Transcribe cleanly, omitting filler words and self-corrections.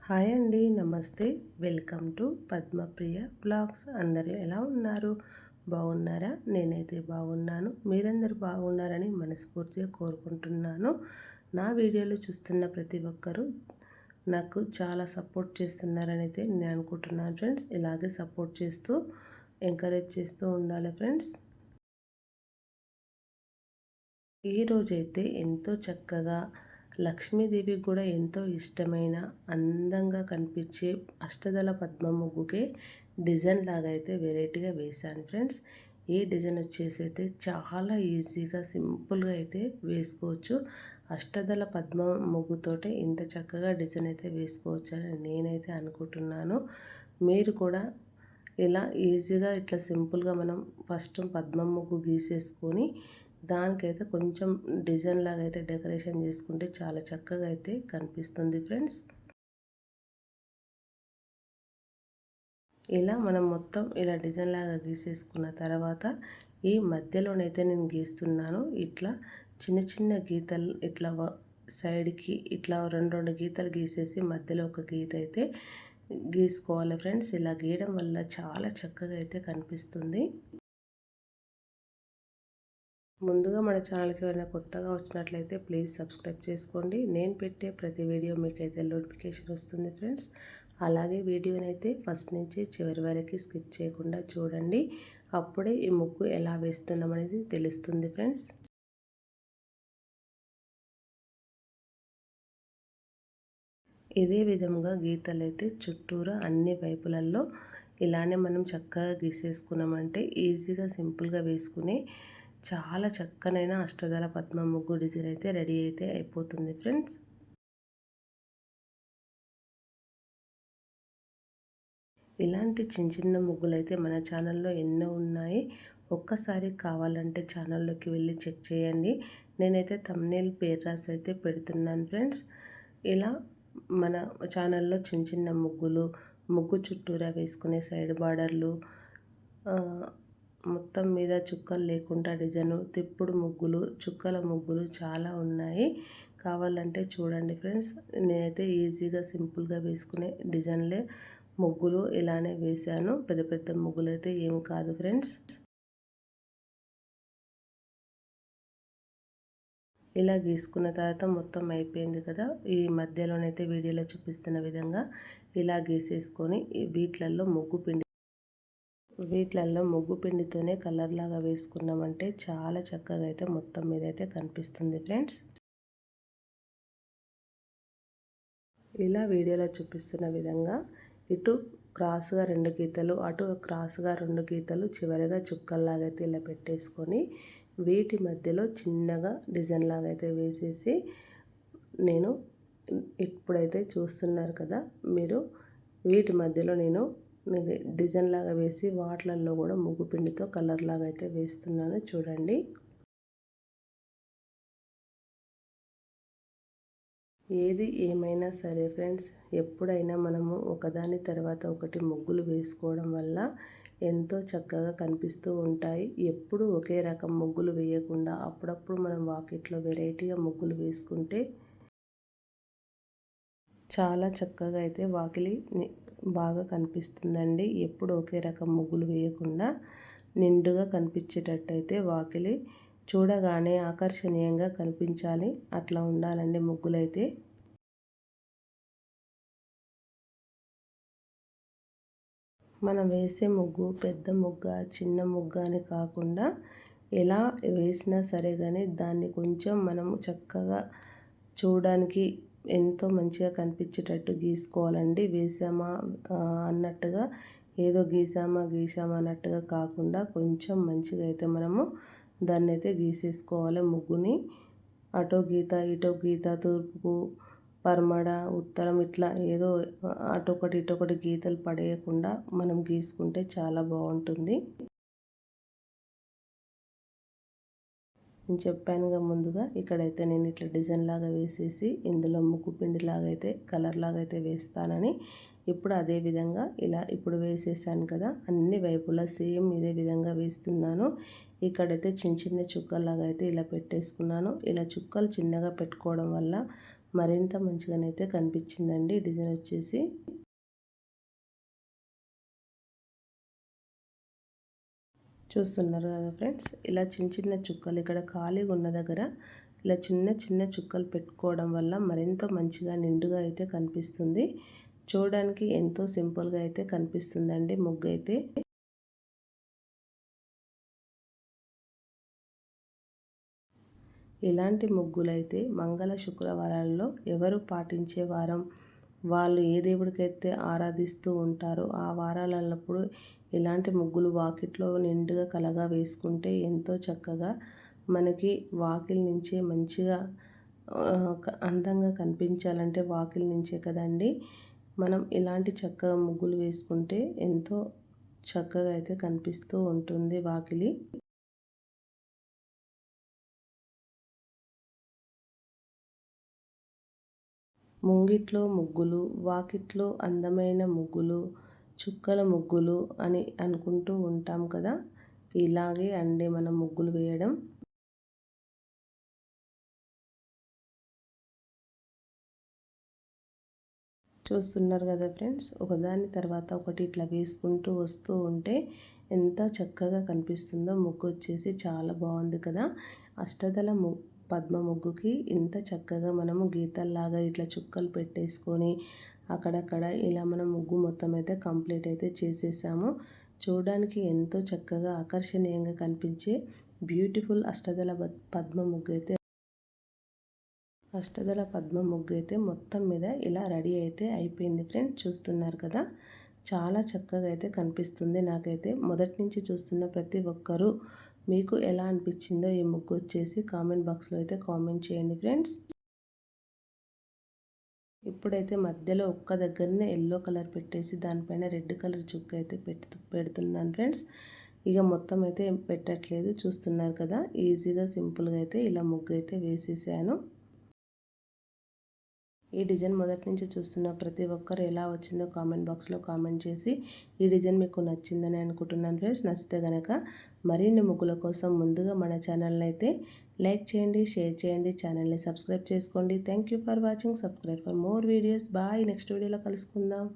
Hi అండి, నమస్తే. Welcome to Padmapriya blogs. అందరూ ఎలా ఉన్నారు? బాగున్నారా? నేనైతే బాగున్నాను. మీరందరూ బాగున్నారని మనస్ఫూర్తిగా కోరుకుంటున్నాను. నా వీడియోలు చూస్తున్న ప్రతి ఒక్కరూ నాకు చాలా సపోర్ట్ చేస్తున్నారని అయితే నేను అనుకుంటున్నాను ఫ్రెండ్స్. ఇలాగే సపోర్ట్ చేస్తూ ఎంకరేజ్ చేస్తూ ఉండాలి ఫ్రెండ్స్. ఈరోజైతే ఎంతో చక్కగా లక్ష్మీదేవికి కూడా ఎంతో ఇష్టమైన అందంగా కనిపించే అష్టదళ పద్మ ముగ్గుకే డిజైన్ లాగా అయితే వెరైటీగా వేశాను ఫ్రెండ్స్. ఈ డిజైన్ వచ్చేసి అయితే చాలా ఈజీగా సింపుల్గా అయితే వేసుకోవచ్చు. అష్టదళ పద్మ ముగ్గుతోటే ఇంత చక్కగా డిజైన్ అయితే వేసుకోవచ్చు అని నేనైతే అనుకుంటున్నాను. మీరు కూడా ఇలా ఈజీగా ఇట్లా సింపుల్గా మనం ఫస్ట్ పద్మ ముగ్గు గీసేసుకొని దానికైతే కొంచెం డిజైన్ లాగా అయితే డెకరేషన్ చేసుకుంటే చాలా చక్కగా అయితే కనిపిస్తుంది ఫ్రెండ్స్. ఇలా మనం మొత్తం ఇలా డిజైన్ లాగా గీసేసుకున్న తర్వాత ఈ మధ్యలోనైతే నేను గీస్తున్నాను. ఇట్లా చిన్న చిన్న గీతలు ఇట్లా సైడ్కి ఇట్లా రెండు రెండు గీతలు గీసేసి మధ్యలో ఒక గీత అయితే గీసుకోవాలి ఫ్రెండ్స్. ఇలా గీయడం వల్ల చాలా చక్కగా అయితే కనిపిస్తుంది. ముందుగా మన ఛానల్కి ఎవరైనా కొత్తగా వచ్చినట్లయితే ప్లీజ్ సబ్స్క్రైబ్ చేసుకోండి. నేను పెట్టే ప్రతి వీడియో మీకైతే నోటిఫికేషన్ వస్తుంది ఫ్రెండ్స్. అలాగే వీడియోనైతే ఫస్ట్ నుంచి చివరి వరకు స్కిప్ చేయకుండా చూడండి. అప్పుడే ఈ ముగ్గు ఎలా వేస్తున్నాం అనేది తెలుస్తుంది ఫ్రెండ్స్. ఇదే విధంగా గీతలు అయితే చుట్టూరా అన్ని వైపులలో ఇలానే మనం చక్కగా గీసేసుకున్నామంటే ఈజీగా సింపుల్గా వేసుకుని చాలా చక్కనైన అష్టదళ పద్మ ముగ్గు డిజైన్ అయితే రెడీ అయితే అయిపోతుంది ఫ్రెండ్స్. ఇలాంటి చిన్న చిన్న ముగ్గులు అయితే మన ఛానల్లో ఎన్నో ఉన్నాయి. ఒక్కసారి కావాలంటే ఛానల్లోకి వెళ్ళి చెక్ చేయండి. నేనైతే థంబ్నెయిల్ పేరు రాసి అయితే పెడుతున్నాను ఫ్రెండ్స్. ఇలా మన ఛానల్లో చిన్న చిన్న ముగ్గులు, ముగ్గు చుట్టూరా వేసుకునే సైడ్ బార్డర్లు, మొత్తం మీద చుక్కలు లేకుండా డిజైను, తిప్పుడు ముగ్గులు, చుక్కల ముగ్గులు చాలా ఉన్నాయి. కావాలంటే చూడండి ఫ్రెండ్స్. నేనైతే ఈజీగా సింపుల్గా వేసుకునే డిజైన్లే ముగ్గులు ఇలానే వేశాను. పెద్ద పెద్ద ముగ్గులు అయితే ఏమి కాదు ఫ్రెండ్స్. ఇలా గీసుకున్న తర్వాత మొత్తం అయిపోయింది కదా. ఈ మధ్యలోనైతే వీడియోలో చూపిస్తున్న విధంగా ఇలా గీసేసుకొని వీటిలలో ముగ్గు పిండితోనే కలర్ లాగా వేసుకున్నామంటే చాలా చక్కగా అయితే మొత్తం మీద అయితే కనిపిస్తుంది ఫ్రెండ్స్. ఇలా వీడియోలో చూపిస్తున్న విధంగా ఇటు క్రాస్గా 2 గీతలు, అటు క్రాస్గా 2 గీతలు, చివరిగా చుక్కల్లాగా అయితే ఇలా పెట్టేసుకొని వీటి మధ్యలో చిన్నగా డిజైన్ లాగా అయితే వేసేసి నేను ఇప్పుడైతే చూస్తున్నారు కదా మీరు, వీటి మధ్యలో నేను డిజైన్ లాగా వేసి వాటిలలో కూడా ముగ్గు పిండితో కలర్ లాగా అయితే వేస్తున్నాను చూడండి. ఏది ఏమైనా సరే ఫ్రెండ్స్, ఎప్పుడైనా మనము ఒకదాని తర్వాత ఒకటి ముగ్గులు వేసుకోవడం వల్ల ఎంతో చక్కగా కనిపిస్తూ ఉంటాయి. ఎప్పుడు ఒకే రకం ముగ్గులు వేయకుండా అప్పుడప్పుడు మనం వాకిట్లో వెరైటీగా ముగ్గులు వేసుకుంటే చాలా చక్కగా అయితే వాకిలి బాగా కనిపిస్తుందండి. ఎప్పుడు ఒకే రకం ముగ్గులు వేయకుండా నిండుగా కనిపించేటట్టయితే వాకిలి చూడగానే ఆకర్షణీయంగా కనిపించాలి. అట్లా ఉండాలండి ముగ్గులైతే. మనం వేసే ముగ్గు పెద్ద ముగ్గ చిన్న ముగ్గ అని కాకుండా ఎలా వేసినా సరే కానీ దాన్ని కొంచెం మనము చక్కగా చూడడానికి ఎంతో మంచిగా కనిపించేటట్టు గీసుకోవాలండి. వేసామా అన్నట్టుగా ఏదో గీసామా అన్నట్టుగా కాకుండా కొంచెం మంచిగా అయితే మనము దాన్ని అయితే గీసేసుకోవాలి ముగ్గుని. అటో గీత ఇటో గీత, తూర్పు పరమడ ఉత్తరం ఇట్లా ఏదో అటొకటి ఇటొకటి గీతలు పడేయకుండా మనం గీసుకుంటే చాలా బాగుంటుంది. నేను చెప్పానుగా ముందుగా, ఇక్కడైతే నేను ఇట్లా డిజైన్ లాగా వేసేసి ఇందులో ముగ్గు పిండి లాగా అయితే కలర్ లాగా అయితే వేస్తానని ఇప్పుడు అదే విధంగా ఇలా ఇప్పుడు వేసేసాను కదా, అన్ని వైపులా సేమ్ ఇదే విధంగా వేస్తున్నాను. ఇక్కడైతే చిన్న చిన్న చుక్కల్లాగా అయితే ఇలా పెట్టేసుకున్నాను. ఇలా చుక్కలు చిన్నగా పెట్టుకోవడం వల్ల మరింత మంచిగానైతే కనిపించిందండి డిజైన్ వచ్చేసి. చూస్తున్నారు కదా ఫ్రెండ్స్, ఇలా చిన్న చిన్న చుక్కలు ఇక్కడ ఖాళీగా ఉన్న దగ్గర ఇలా చిన్న చిన్న చుక్కలు పెట్టుకోవడం వల్ల మరింత మంచిగా నిండుగా అయితే కనిపిస్తుంది. చూడడానికి ఎంతో సింపుల్గా అయితే కనిపిస్తుందండి ముగ్గు అయితే. ఇలాంటి ముగ్గులైతే మంగళ శుక్రవారాల్లో ఎవరు పాటించే వారం వాళ్ళు ఏ దేవుడికైతే ఆరాధిస్తూ ఉంటారో ఆ వారాలప్పుడు ఇలాంటి ముగ్గులు వాకిట్లో నిండుగా కలగా వేసుకుంటే ఎంతో చక్కగా మనకి వాకిలి నుంచే మంచిగా అందంగా కనిపించాలంటే వాకిలి నుంచే కదండి. మనం ఇలాంటి చక్కగా ముగ్గులు వేసుకుంటే ఎంతో చక్కగా అయితే కనిపిస్తూ ఉంటుంది వాకిలి. ముంగిట్లో ముగ్గులు, వాకిట్లో అందమైన ముగ్గులు, చుక్కల ముగ్గులు అని అనుకుంటూ ఉంటాం కదా. ఇలాగే అండి మనం ముగ్గులు వేయడం. చూస్తున్నారు కదా ఫ్రెండ్స్, ఒకదాని తర్వాత ఒకటి ఇట్లా వేసుకుంటూ వస్తూ ఉంటే ఎంత చక్కగా కనిపిస్తుందో ముగ్గు వచ్చేసి. చాలా బాగుంది కదా. అష్టదళ పద్మ ముగ్గుకి ఇంత చక్కగా మనము గీతల్లాగా ఇట్లా చుక్కలు పెట్టేసుకొని అక్కడక్కడ ఇలా మనం ముగ్గు మొత్తం అయితే కంప్లీట్ అయితే చేసేసాము. చూడడానికి ఎంతో చక్కగా ఆకర్షణీయంగా కనిపించే బ్యూటిఫుల్ అష్టదళ పద్మ ముగ్గు అయితే మొత్తం మీద ఇలా రెడీ అయితే అయిపోయింది ఫ్రెండ్స్. చూస్తున్నారు కదా, చాలా చక్కగా అయితే కనిపిస్తుంది. నాకైతే మొదటి నుంచి చూస్తున్న ప్రతి ఒక్కరూ మీకు ఎలా అనిపించిందో ఈ ముగ్గు వచ్చేసి కామెంట్ బాక్స్లో అయితే కామెంట్ చేయండి ఫ్రెండ్స్. ఇప్పుడైతే మధ్యలో ఒక్క దగ్గరనే ఎల్లో కలర్ పెట్టేసి దానిపైన రెడ్ కలర్ చుక్క అయితే పెడుతున్నాను ఫ్రెండ్స్. ఇక మొత్తం అయితే పెట్టట్లేదు. చూస్తున్నారు కదా, ఈజీగా సింపుల్గా అయితే ఇలా ముగ్గు అయితే వేసేసాను. ఈ డిజైన్ మొదటి నుంచి చూస్తున్న ప్రతి ఒక్కరు ఎలా వచ్చిందో కామెంట్ బాక్స్లో కామెంట్ చేసి ఈ డిజైన్ మీకు నచ్చిందని అనుకుంటున్నాను ఫ్రెండ్స్. నచ్చితే కనుక మరిన్ని ముగ్గుల కోసం ముందుగా మన ఛానల్ని అయితే లైక్ చేయండి, షేర్ చేయండి, ఛానల్ని సబ్స్క్రైబ్ చేసుకోండి. Thank you for watching. Subscribe for more videos. Bye. Next వీడియోలో కలుసుకుందాం.